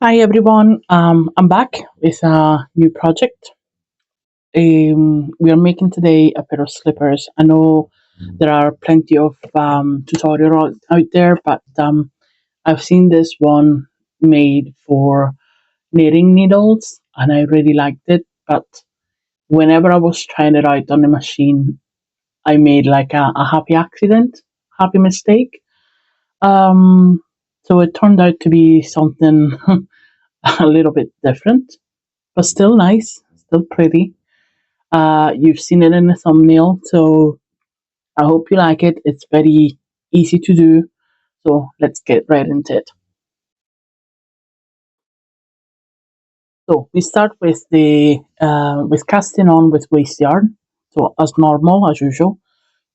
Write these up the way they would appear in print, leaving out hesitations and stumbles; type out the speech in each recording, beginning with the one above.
Hi everyone, I'm back with a new project. We are making today a pair of slippers. I know there are plenty of tutorials out there, but I've seen this one made for knitting needles and I really liked it. But whenever I was trying it out on the machine, I made like a happy accident, happy mistake. Um, so it turned out to be something a little bit different but still nice, still pretty. You've seen it in the thumbnail, so I hope you like it. It's very easy to do, so let's get right into it. So we start with the with casting on with waste yarn. So as normal, as usual,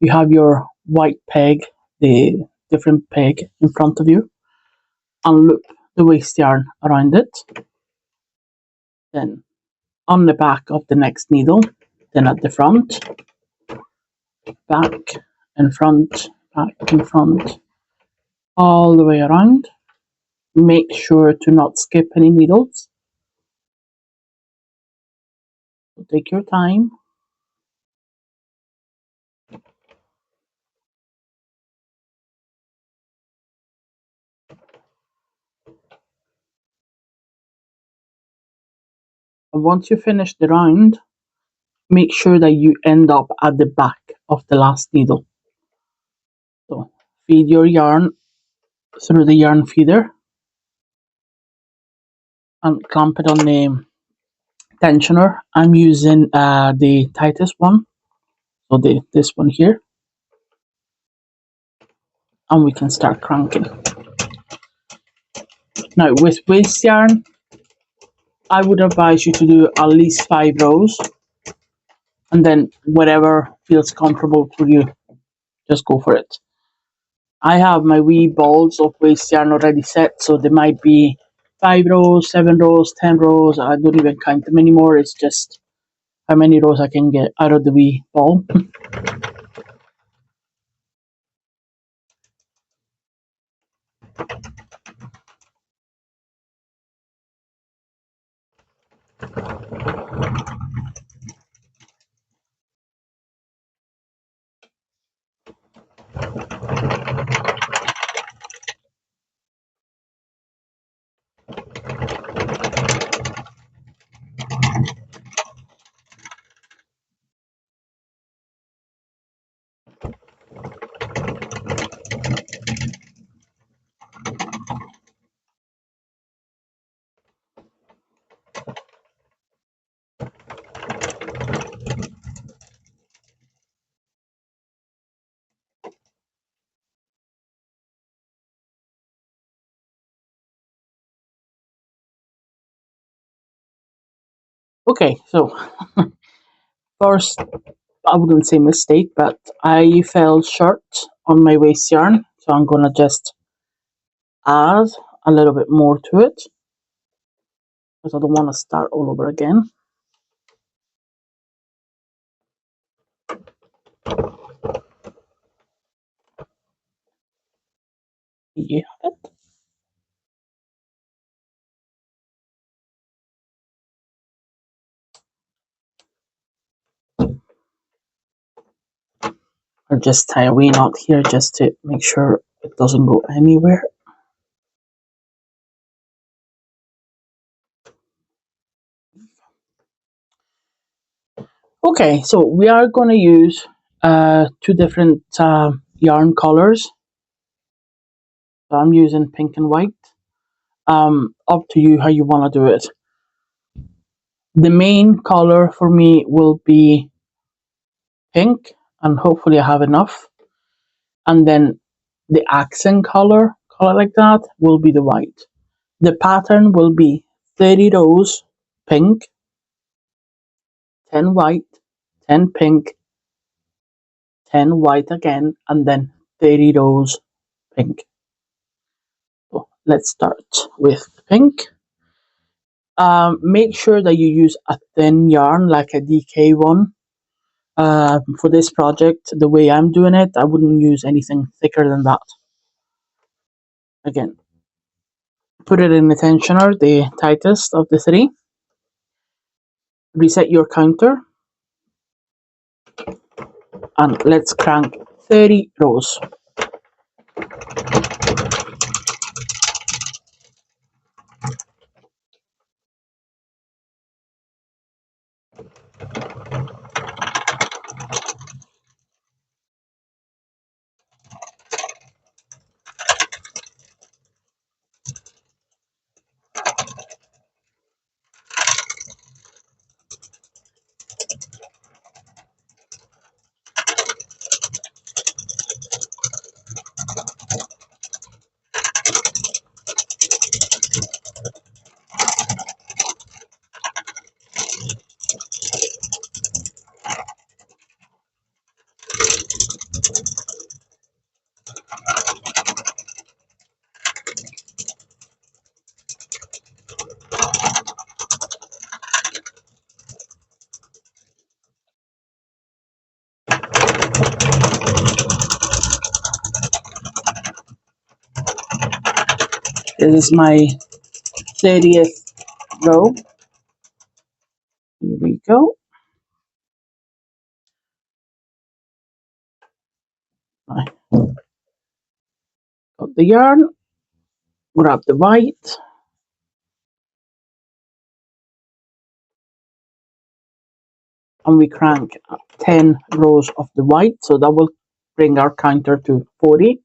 you have your white peg, the different peg in front of you, and loop the waste yarn around it. Then on the back of the next needle, then at the front, back and front, back and front, all the way around. Make sure to not skip any needles. So take your time. And once you finish the round, make sure that you end up at the back of the last needle. So feed your yarn through the yarn feeder and clamp it on the tensioner. I'm using the tightest one, so this one here, and we can start cranking. Now with waste yarn, I would advise you to do at least 5 rows, and then whatever feels comfortable for you, just go for it. I have my wee balls of waste yarn already set, so there might be 5 rows, 7 rows, 10 rows. I don't even count them anymore. It's just how many rows I can get out of the wee ball. Okay, so first, I wouldn't say mistake, but I fell short on my waste yarn, so I'm gonna just add a little bit more to it because I don't want to start all over again. You have it. Or just tie a wee knot here just to make sure it doesn't go anywhere. Okay, so we are going to use two different yarn colors. So I'm using pink and white. Up to you how you want to do it. The main color for me will be pink, and hopefully I have enough. And then the accent color like that, will be the white. The pattern will be 30 rows pink, 10 white, 10 pink, 10 white again, and then 30 rows pink. So let's start with pink. Make sure that you use a thin yarn like a DK one. For this project, the way I'm doing it, I wouldn't use anything thicker than that. Again, Put it in the tensioner, the tightest of the three. Reset your counter and let's crank 30 rows. This is my 30th row. Here we go. I got the yarn, grab the white, and we crank 10 rows of the white, so that will bring our counter to 40.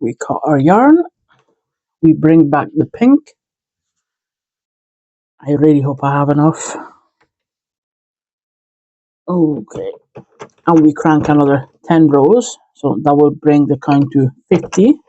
We cut our yarn, we bring back the pink. I really hope I have enough. Okay, and we crank another 10 rows, so that will bring the count to 50.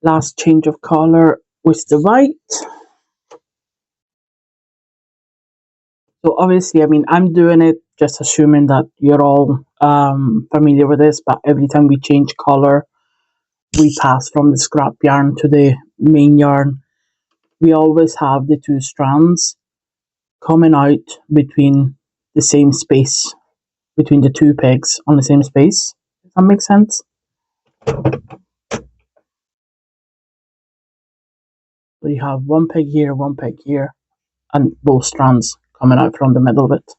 Last change of color with the white. So obviously, I mean, I'm doing it just assuming that you're all familiar with this, but every time we change color, we pass from the scrap yarn to the main yarn. We always have the two strands coming out between the same space, between the two pegs on the same space. Does that make sense? So you have one peg here, and both strands coming out from the middle of it.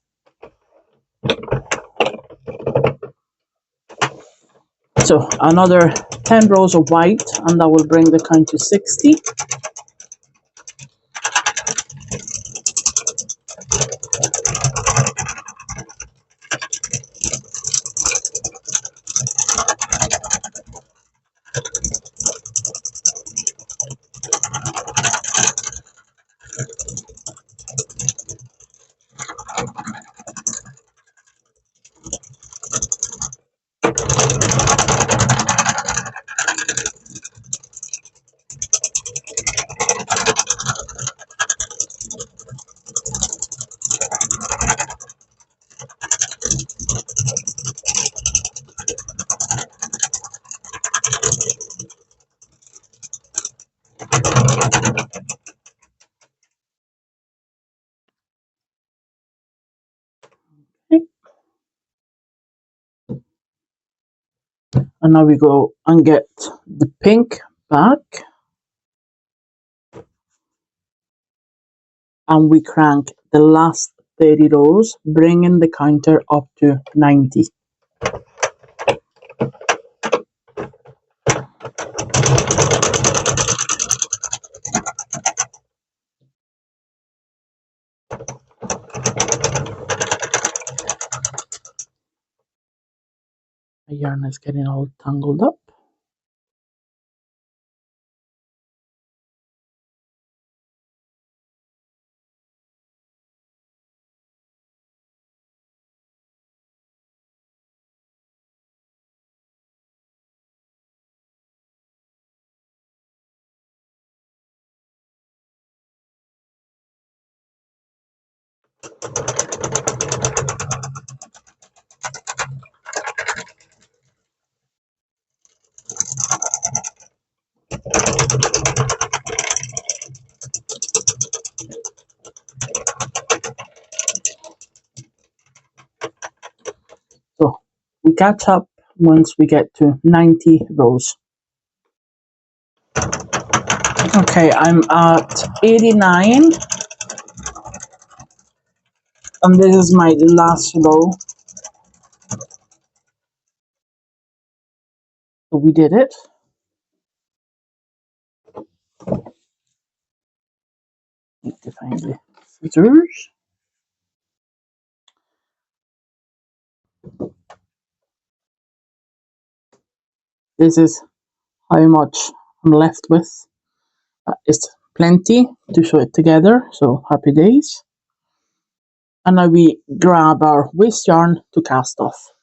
So another 10 rows of white, and that will bring the count to 60. And now we go and get the pink back, and we crank the last 30 rows, bringing the counter up to 90. The yarn is getting all tangled up. So we catch up once we get to 90 rows. Okay, I'm at 89, and this is my last row. So we did it. Need to find the scissors. This is how much I'm left with. It's plenty to sew it together, so happy days. And now we grab our waste yarn to cast off.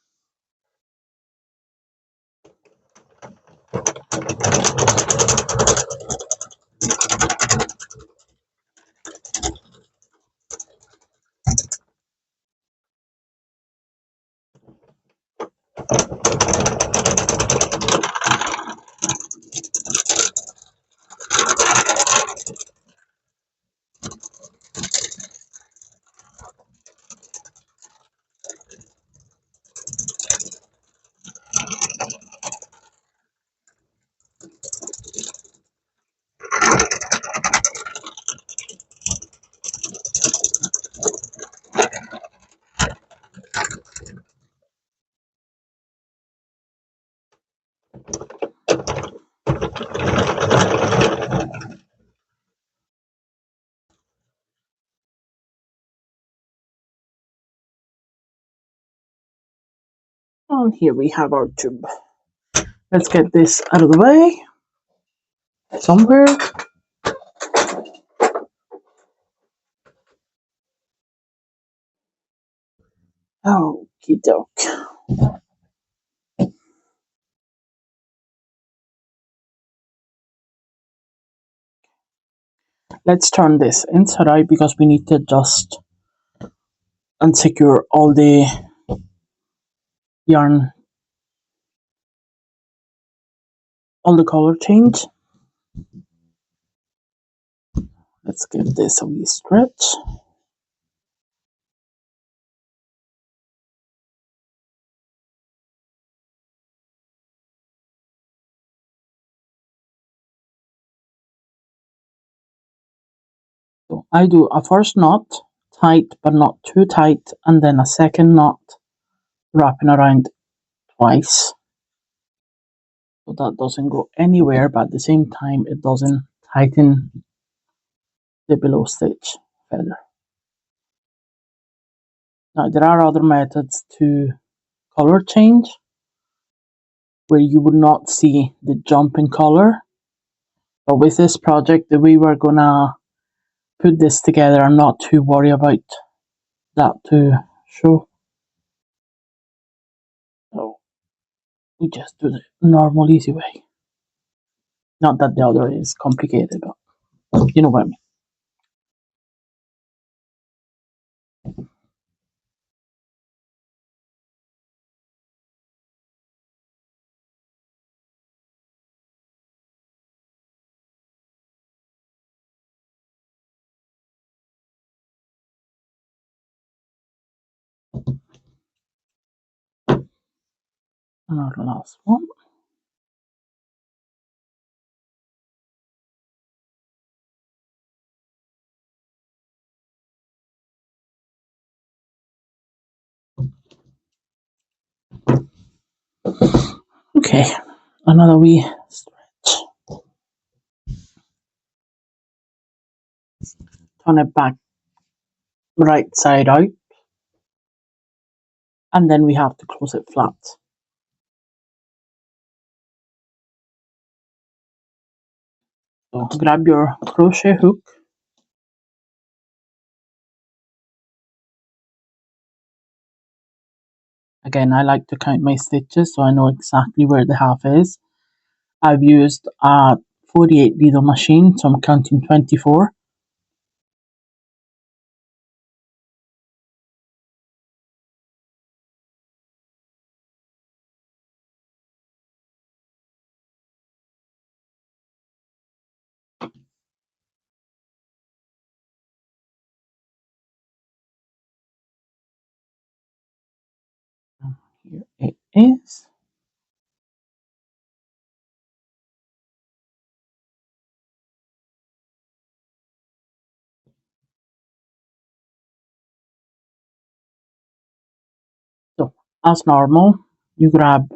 And here we have our tube. Let's get this out of the way somewhere. Okie doke. Let's turn this inside out because we need to adjust and secure all the yarn, all the color change. Let's give this a wee stretch. So I do a first knot, tight but not too tight, and then a second knot wrapping around twice. So that doesn't go anywhere, but at the same time it doesn't tighten the below stitch feather. Now there are other methods to color change where you would not see the jump in color. But with this project, the way we're gonna put this together, I'm not too worried about that to show. So we just do the normal, easy way. Not that the other is complicated, but you know what I mean. And our last one. Okay, another wee stretch. Turn it back right side out, and then we have to close it flat. So grab your crochet hook. Again, I like to count my stitches so I know exactly where the half is. I've used a 48 needle machine, so I'm counting 24. Here it is. So, as normal, you grab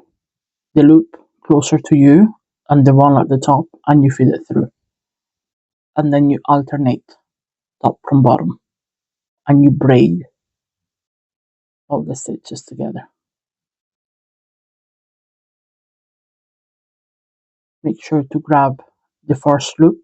the loop closer to you and the one at the top, and you feed it through. And then you alternate top from bottom, and you braid all the stitches together. Make sure to grab the first loop,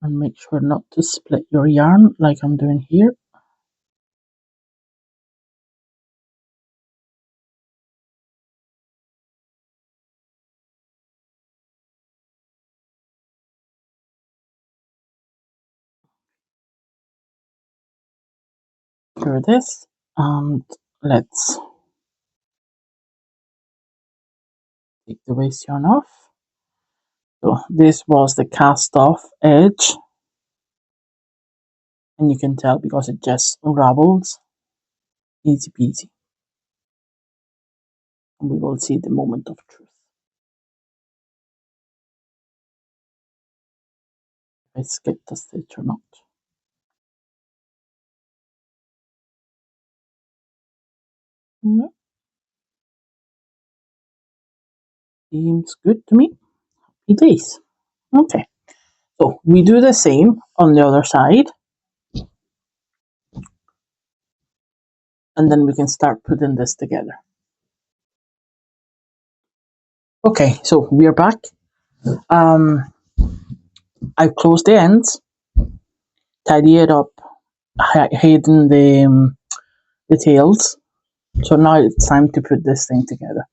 and make sure not to split your yarn like I'm doing here. Secure this, and let's take the waste yarn off. So this was the cast off edge, and you can tell because it just unravels. Easy peasy. And we will see the moment of truth. If I skipped a stitch or not. Yeah, seems good to me. It is. Okay. So we do the same on the other side. And then we can start putting this together. Okay, so we are back. I've closed the ends, tidy it up, hidden the tails. So now it's time to put this thing together.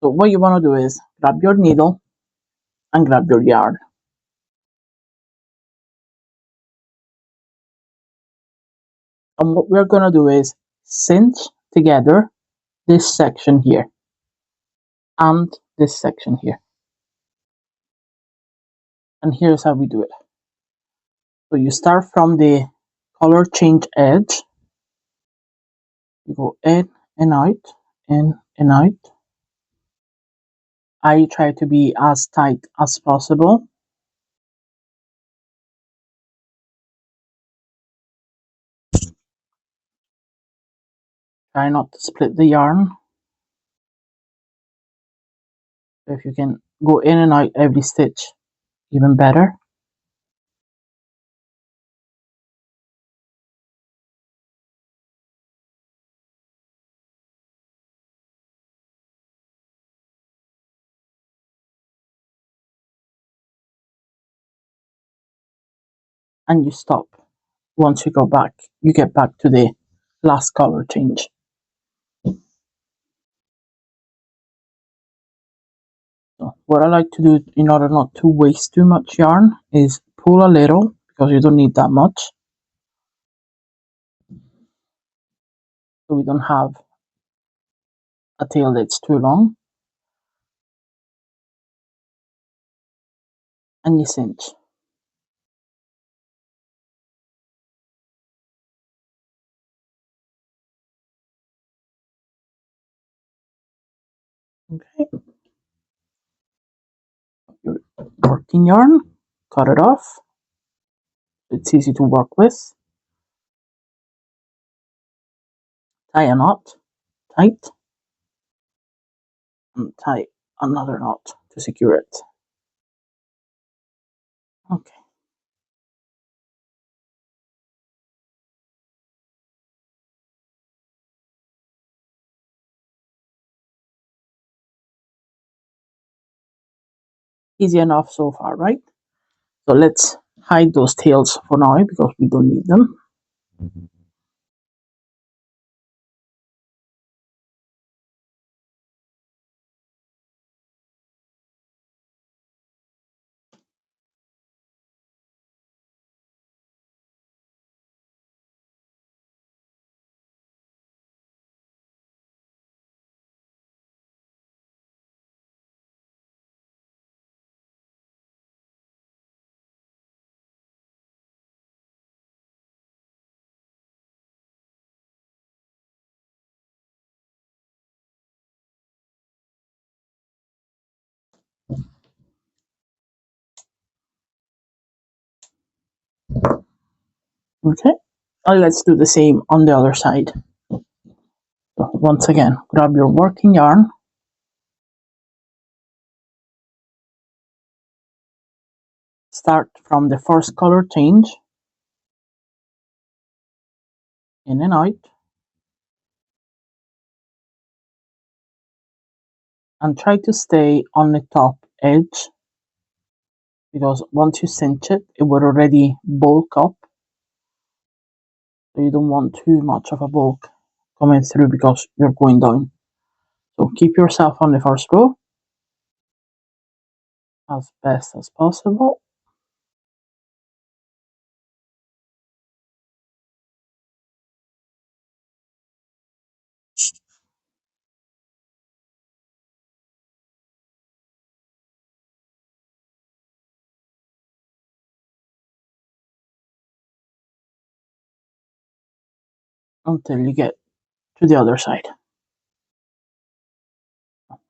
So what you want to do is grab your needle and grab your yarn. And what we're going to do is cinch together this section here and this section here. And here's how we do it. So you start from the color change edge. You go in and out, in and out. I try to be as tight as possible. Try not to split the yarn. If you can go in and out every stitch, even better. And you stop. Once you go back, you get back to the last color change. So what I like to do in order not to waste too much yarn is pull a little, because you don't need that much, so we don't have a tail that's too long, and you cinch. Okay, your working yarn, cut it off. It's easy to work with. Tie a knot tight, and tie another knot to secure it. Okay. Easy enough so far, right? So let's hide those tails for now because we don't need them. Okay, and let's do the same on the other side. So once again, grab your working yarn, start from the first color change, in and out, and try to stay on the top edge, because once you cinch it, it will already bulk up, so you don't want too much of a bulk coming through because you're going down. So keep yourself on the first row as best as possible. Until you get to the other side.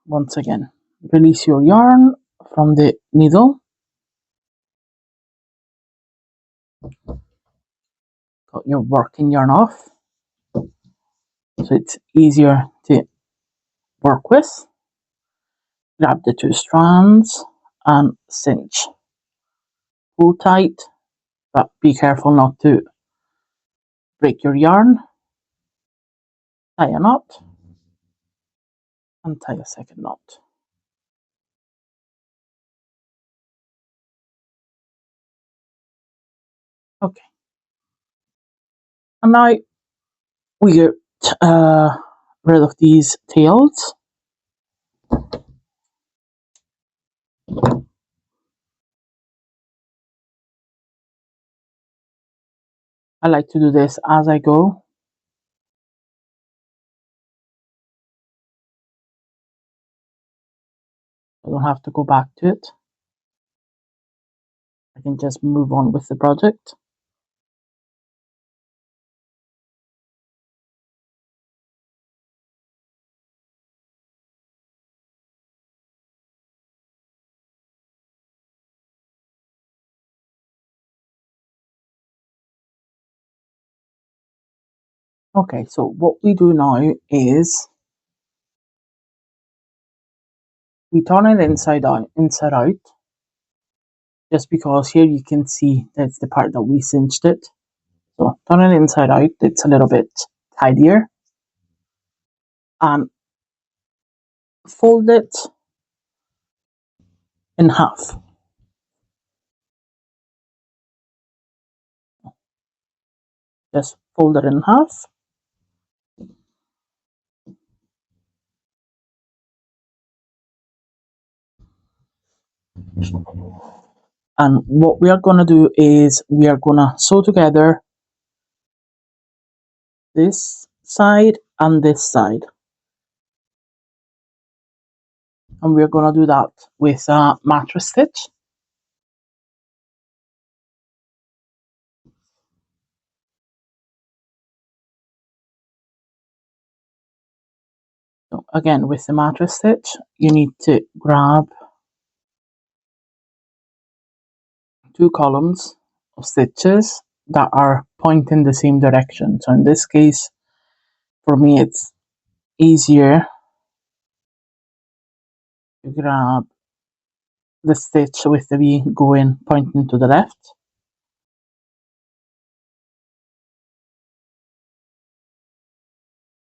Once again, release your yarn from the needle. Got your working yarn off, so it's easier to work with. Grab the two strands and cinch. Pull tight, but be careful not to break your yarn. Tie a knot and tie a second knot. Okay, and now we get rid of these tails. I like to do this as I go. I don't have to go back to it. I can just move on with the project. Okay, so what we do now is we turn it inside out, just because here you can see that's the part that we cinched it. So turn it inside out, it's a little bit tidier, and fold it in half. Just fold it in half. And what we are going to do is we are going to sew together this side and this side. And we're going to do that with a mattress stitch. So again, with the mattress stitch, you need to grab 2 columns of stitches that are pointing the same direction. So in this case, for me, it's easier to grab the stitch with the V going pointing to the left.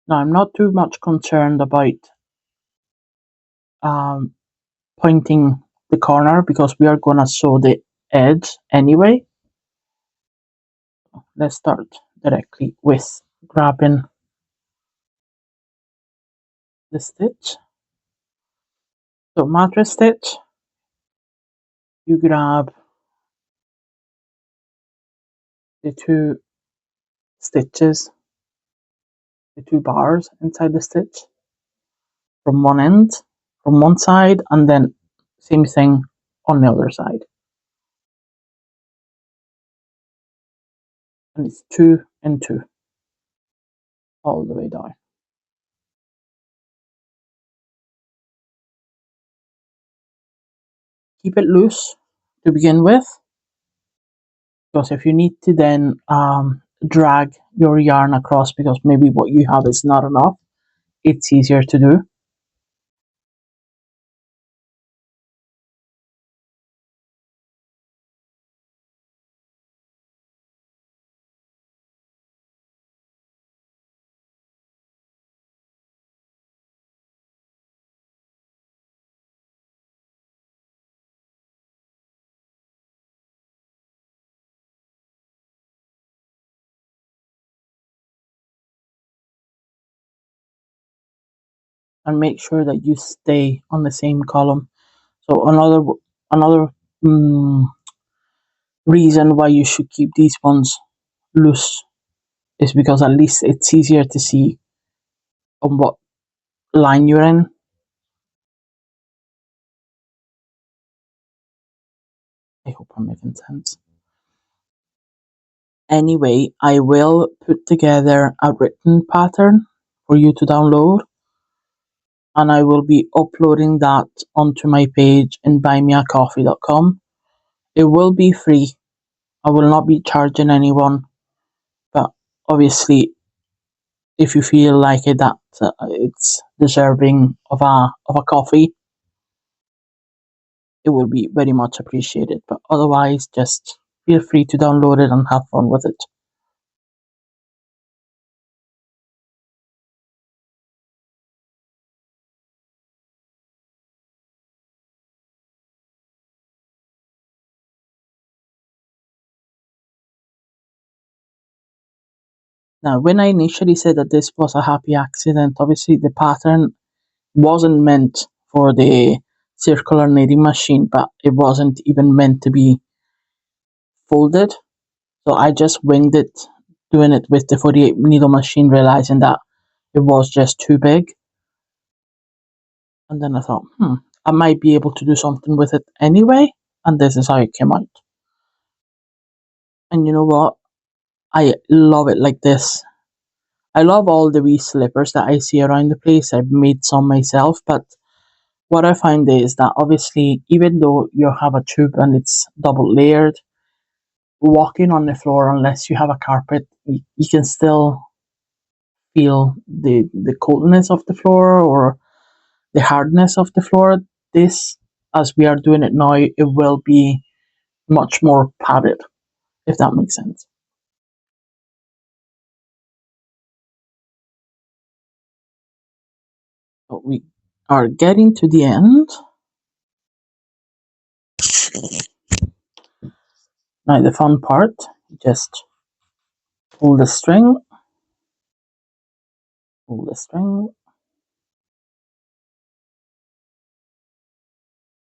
Now I'm not too much concerned about um, pointing the corner because we are going to sew the edge anyway. Let's start directly with grabbing the stitch. So mattress stitch, you grab the 2 stitches, the 2 bars inside the stitch from one end, from one side, and then same thing on the other side. And it's 2 and 2 all the way down. Keep it loose to begin with, because if you need to then drag your yarn across because maybe what you have is not enough, it's easier to do. And make sure that you stay on the same column. So another reason why you should keep these ones loose is because at least it's easier to see on what line you're in. I hope I'm making sense. Anyway, I will put together a written pattern for you to download, and I will be uploading that onto my page in buymeacoffee.com. It will be free. I will not be charging anyone, but obviously, if you feel like it, that it's deserving of a coffee, it will be very much appreciated. But otherwise, just feel free to download it and have fun with it. Now, when I initially said that this was a happy accident, obviously the pattern wasn't meant for the circular knitting machine, but it wasn't even meant to be folded. So I just winged it, doing it with the 48 needle machine, realizing that it was just too big. And then I thought, I might be able to do something with it anyway. And this is how it came out. And you know what? I love it like this. I love all the wee slippers that I see around the place. I've made some myself, but what I find is that obviously, even though you have a tube and it's double layered, walking on the floor, unless you have a carpet, you can still feel the coldness of the floor or the hardness of the floor. This, as we are doing it now, it will be much more padded, if that makes sense. But we are getting to the end. Now the fun part, just pull the string, pull the string,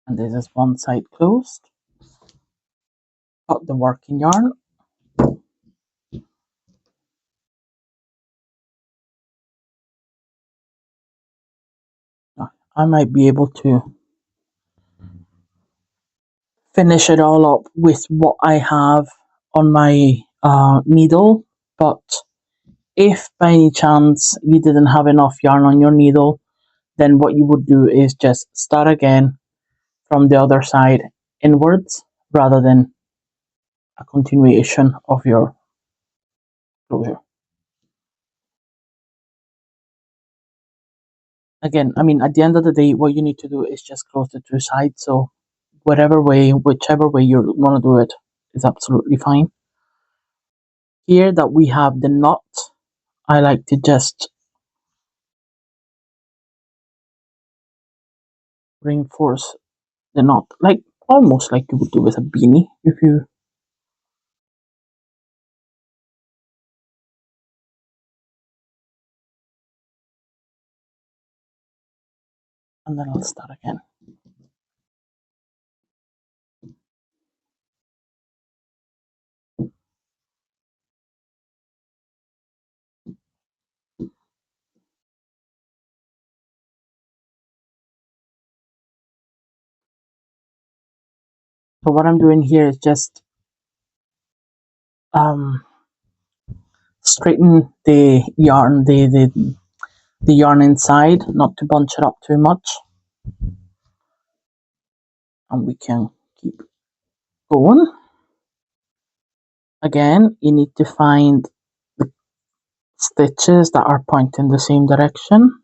and this is one side closed. Cut the working yarn. I might be able to finish it all up with what I have on my needle, but if by any chance you didn't have enough yarn on your needle, then what you would do is just start again from the other side inwards rather than a continuation of your closure. Again, I mean, at the end of the day, what you need to do is just close the two sides. So, whichever way you want to do it is absolutely fine. Here that we have the knot, I like to just reinforce the knot, like almost like you would do with a beanie if you. And then I'll start again. So what I'm doing here is just um, straighten the yarn inside, not to bunch it up too much, and we can keep going. Again, you need to find the stitches that are pointing the same direction.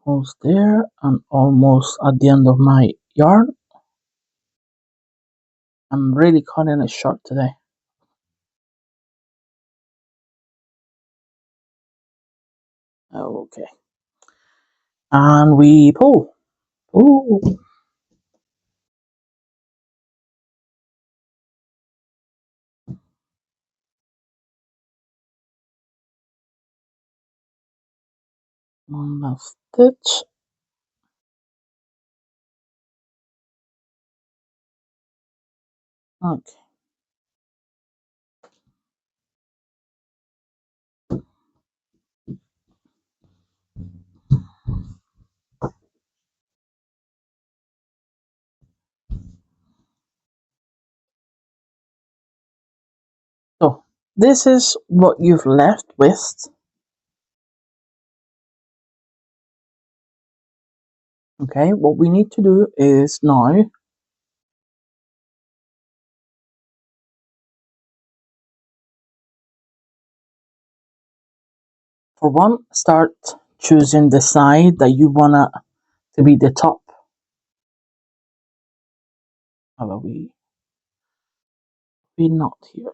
Almost there, and almost at the end of my yarn. I'm really cutting it short today. Okay, and we pull. Pull. One last stitch. Okay. this is what you've left with. Okay, what we need to do is now, for one, start choosing the side that you wanna to be the top. How about we not here?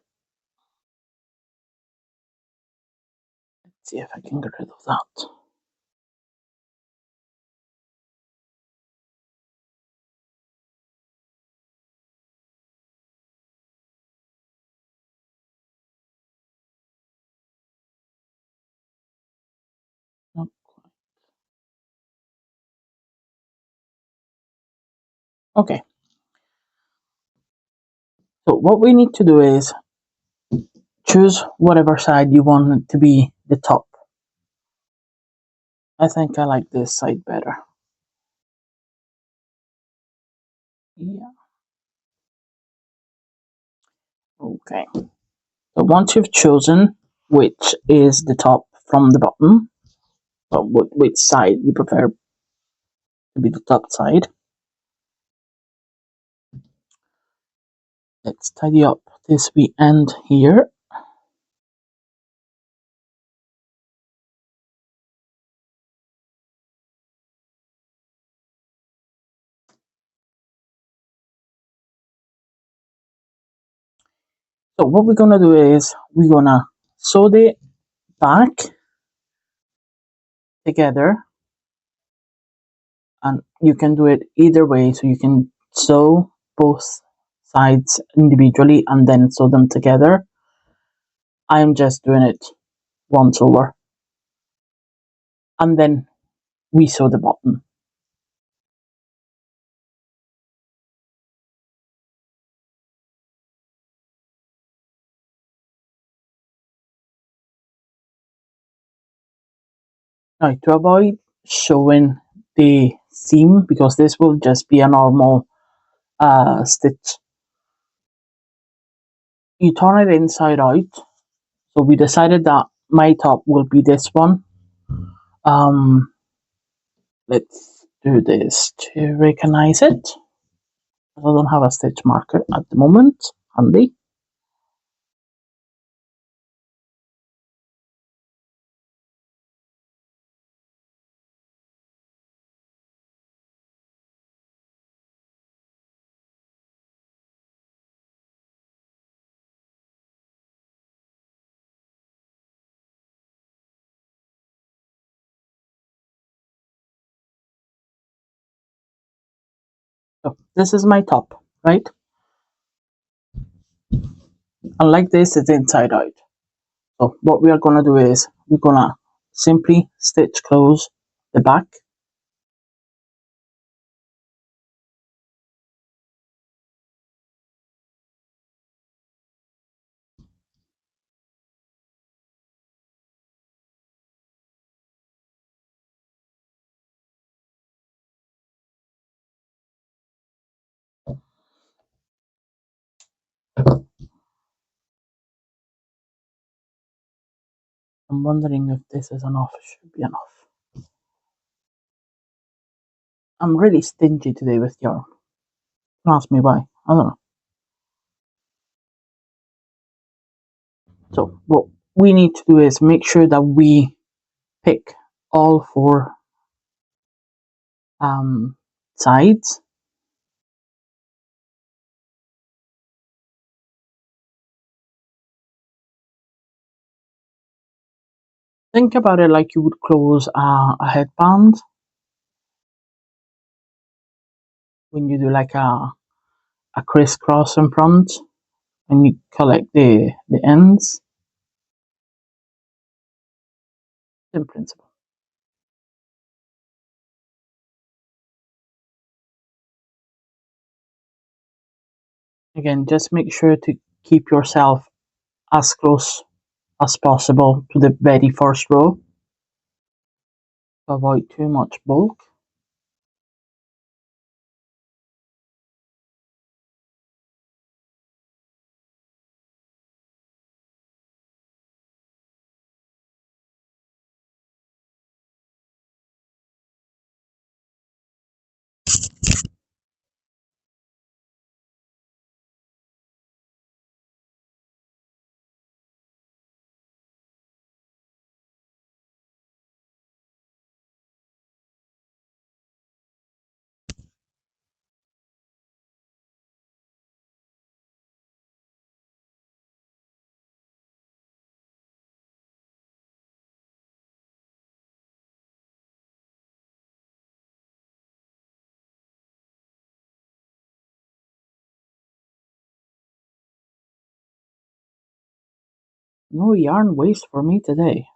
Let's see if I can get rid of that. No. Okay, so what we need to do is choose whatever side you want it to be the top. I think I like this side better. Yeah. Okay. So once you've chosen which is the top from the bottom, or which side you prefer to be the top side, let's tidy up this wee end here. So what we're gonna do is we're gonna sew the back together, and you can do it either way. So you can sew both sides individually and then sew them together. I'm just doing it once over, and then we sew the bottom. Now to avoid showing the seam, because this will just be a normal stitch, you turn it inside out. So we decided that my top will be this one. Um, let's do this to recognize it. I don't have a stitch marker at the moment handy. So this is my top, right? And like this, it's inside out. So what we are gonna do is we're gonna simply stitch close the back. I'm wondering if this is enough. It should be enough. I'm really stingy today with yarn. Don't ask me why. I don't know. So what we need to do is make sure that we pick all four sides. Think about it like you would close a headband when you do like a crisscross in front and you collect the ends. Same principle. Again, just make sure to keep yourself as close as possible to the very first row. Avoid too much bulk. No yarn waste for me today.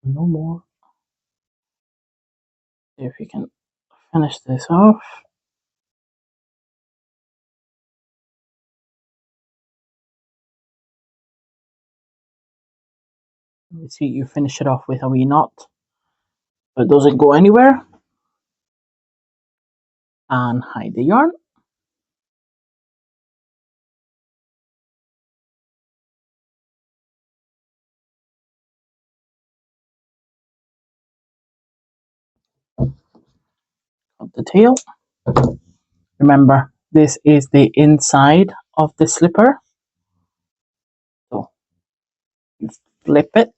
No more. See if we can finish this off. Let's see, you finish it off with a wee knot, so it doesn't go anywhere. And hide the yarn. Cut the tail. Remember, this is the inside of the slipper. So you flip it.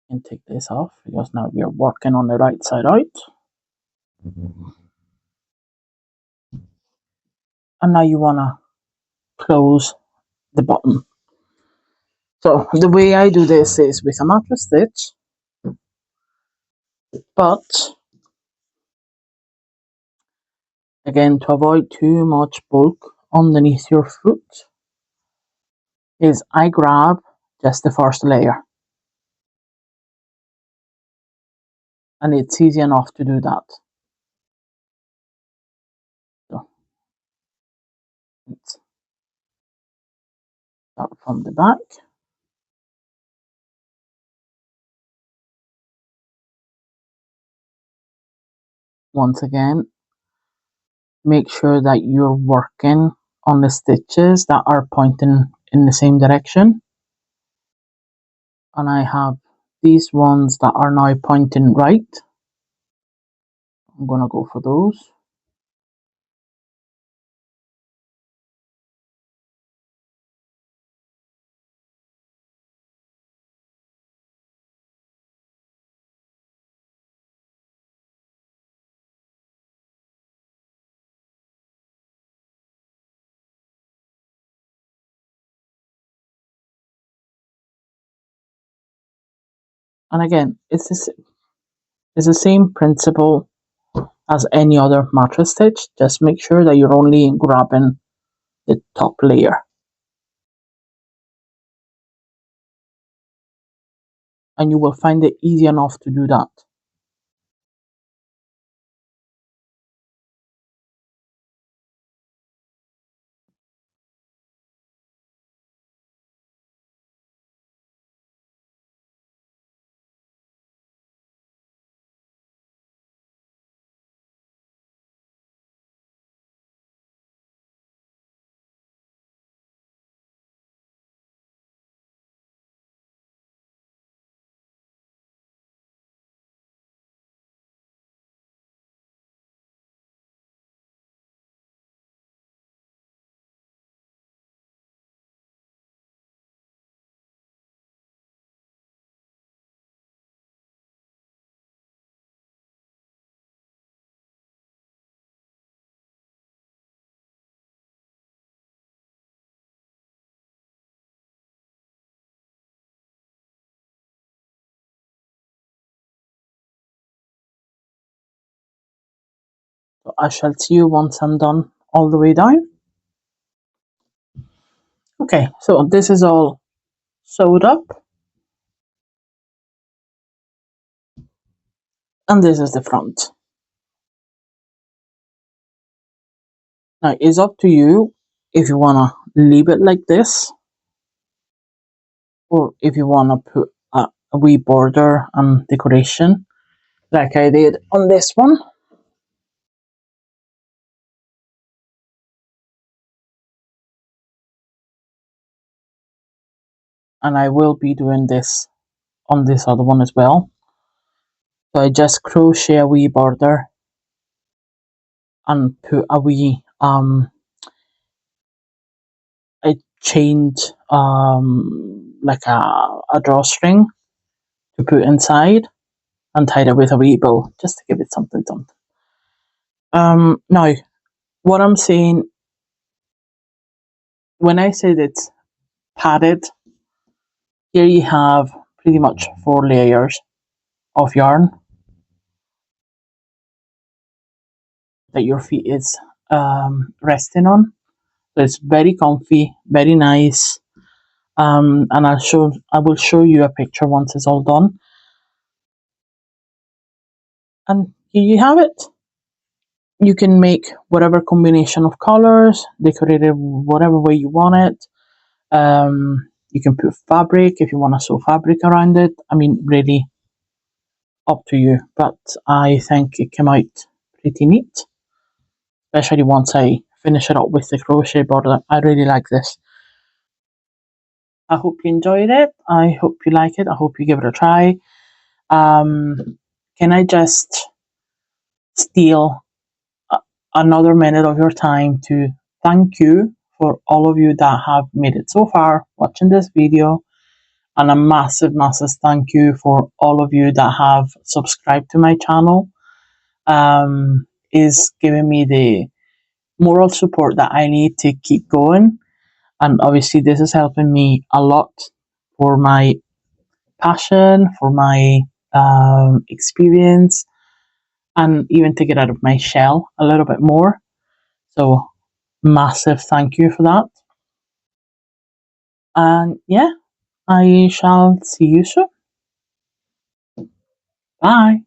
And take this off because now we are working on the right side out. And now you want to close the button. So the way I do this is with a mattress stitch, but again, to avoid too much bulk underneath your foot, is I grab just the first layer. And it's easy enough to do that. So let's start from the back. Once again, make sure that you're working on the stitches that are pointing in the same direction. And I have these ones that are now pointing right. I'm going to go for those. And again, it's the same principle as any other mattress stitch. Just make sure that you're only grabbing the top layer. And you will find it easy enough to do that. So I shall see you once I'm done all the way down. Okay, so this is all sewed up. And this is the front. Now it's up to you if you want to leave it like this, or if you want to put a wee border and decoration like I did on this one. And I will be doing this on this other one as well. So I just crochet a wee border and put a wee I chained like a drawstring to put inside, and tied it with a wee bow just to give it something something. Now, what I'm saying when I said it's padded, here you have pretty much 4 layers of yarn that your feet is resting on. So it's very comfy, very nice. And I will show you a picture once it's all done. And here you have it. You can make whatever combination of colors, decorate it whatever way you want it. You can put fabric if you want to sew fabric around it. I mean, really up to you. But I think it came out pretty neat, especially once I finish it up with the crochet border. I really like this. I hope you enjoyed it. I hope you like it. I hope you give it a try. Can I just steal another minute of your time to thank you for all of you that have made it so far watching this video, and a massive, massive thank you for all of you that have subscribed to my channel. Is giving me the moral support that I need to keep going, and obviously this is helping me a lot for my passion, for my experience, and even to get out of my shell a little bit more. So massive thank you for that. And yeah, I shall see you soon. Bye.